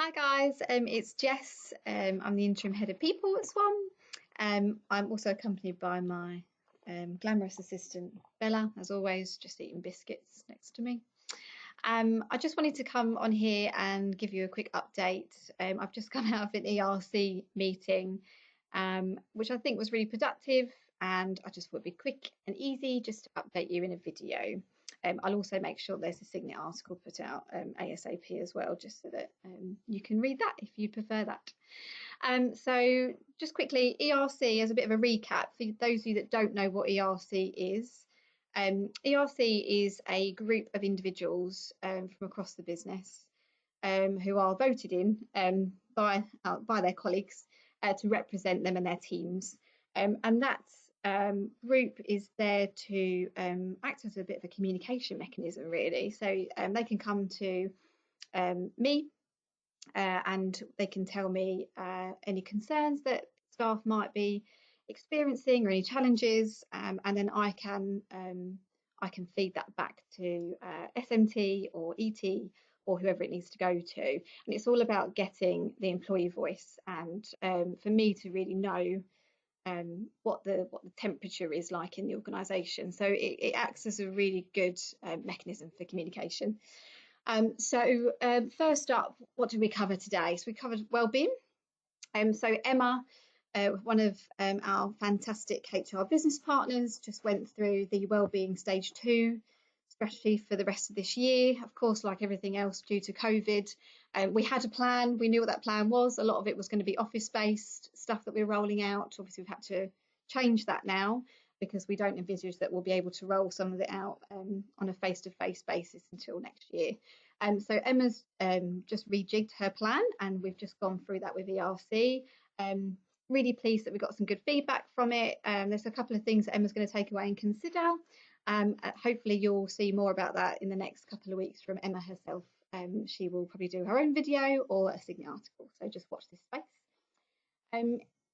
Hi guys, it's Jess. I'm the interim head of people at Swan. I'm also accompanied by my glamorous assistant Bella, as always, just eating biscuits next to me. I just wanted to come on here and give you a quick update. I've just come out of an ERC meeting, which I think was really productive, and I just thought it'd be quick and easy just to update you in a video. I'll also make sure there's a Signet article put out ASAP as well, just so that you can read that if you prefer that. So just quickly, ERC as a bit of a recap for those of you that don't know what ERC is. ERC is a group of individuals from across the business who are voted in by their colleagues to represent them and their teams. And that group is there to act as a bit of a communication mechanism, really. So they can come to me and they can tell me any concerns that staff might be experiencing or any challenges, and then I can feed that back to SMT or ET or whoever it needs to go to. And it's all about getting the employee voice and for me to really know what the temperature is like in the organisation. So it acts as a really good mechanism for communication. So first up, what did we cover today? So we covered wellbeing. So Emma, one of our fantastic HR business partners, just went through the wellbeing stage 2 strategy for the rest of this year. Of course, like everything else due to COVID, we had a plan. We knew what that plan was. A lot of it was going to be office-based stuff that we're rolling out. Obviously, we've had to change that now because we don't envisage that we'll be able to roll some of it out on a face-to-face basis until next year. So Emma's just rejigged her plan, and we've just gone through that with ERC. Really pleased that we got some good feedback from it. There's a couple of things that Emma's going to take away and consider. Hopefully you'll see more about that in the next couple of weeks from Emma herself. She will probably do her own video or a Signet article, so just watch this space.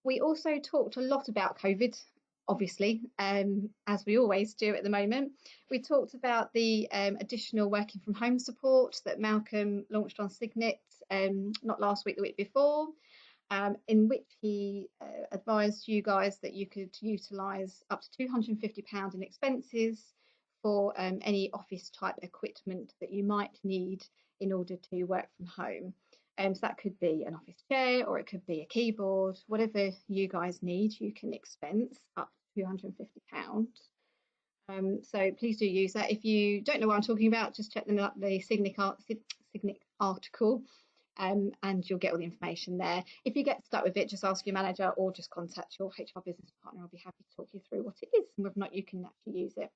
We also talked a lot about COVID, obviously, as we always do at the moment. We talked about the additional working from home support that Malcolm launched on Signet, not last week, the week before, in which he advised you guys that you could utilise up to £250 in expenses for any office type equipment that you might need in order to work from home. So that could be an office chair, or it could be a keyboard, whatever you guys need, you can expense up to £250. So please do use that. If you don't know what I'm talking about, just check the Signet article and you'll get all the information there. If you get stuck with it, just ask your manager or just contact your HR business partner. I'll be happy to talk you through what it is and whether or not you can actually use it.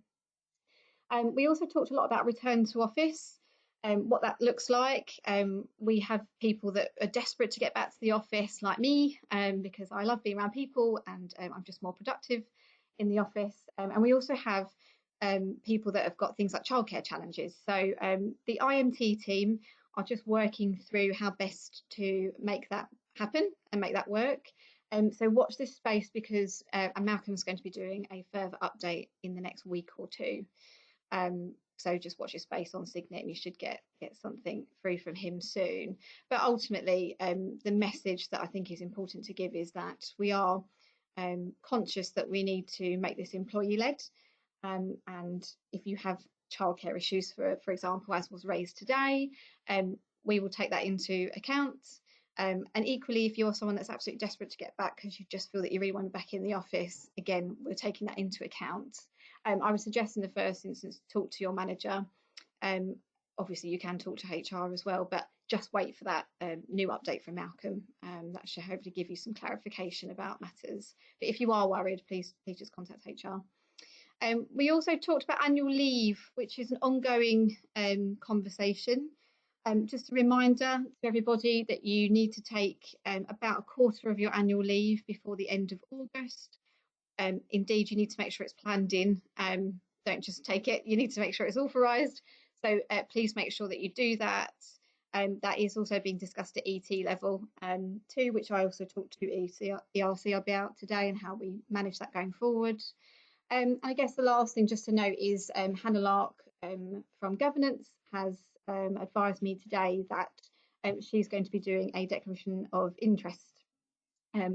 We also talked a lot about return to office. What that looks like. We have people that are desperate to get back to the office, like me, because I love being around people and I'm just more productive in the office. And we also have people that have got things like childcare challenges. So the IMT team are just working through how best to make that happen and make that work. So watch this space because Malcolm's going to be doing a further update in the next week or two. So just watch your space on Signet and you should get something through from him soon. But ultimately, the message that I think is important to give is that we are conscious that we need to make this employee-led. And if you have childcare issues, for example, as was raised today, we will take that into account. And equally, if you're someone that's absolutely desperate to get back because you just feel that you really want to be back in the office, again, we're taking that into account. I would suggest in the first instance, talk to your manager. Obviously, you can talk to HR as well, but just wait for that new update from Malcolm. That should hopefully give you some clarification about matters. But if you are worried, please just contact HR. We also talked about annual leave, which is an ongoing conversation. Just a reminder to everybody that you need to take about a quarter of your annual leave before the end of August. Indeed, you need to make sure it's planned in. Don't just take it. You need to make sure it's authorised. So please make sure that you do that. That is also being discussed at ET level too, which I also talked to ERC about today and how we manage that going forward. I guess the last thing just to note is Hannah Lark from Governance has advised me today that she's going to be doing a declaration of interest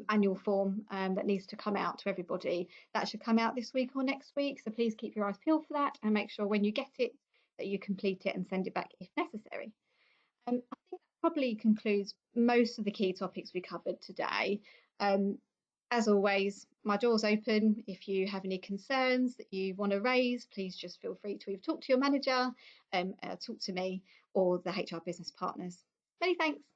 annual form that needs to come out to everybody. That should come out this week or next week. So please keep your eyes peeled for that and make sure when you get it that you complete it and send it back if necessary. I think that probably concludes most of the key topics we covered today. As always, my door's open. If you have any concerns that you want to raise, please just feel free to either talk to your manager, talk to me, or the HR business partners. Many thanks.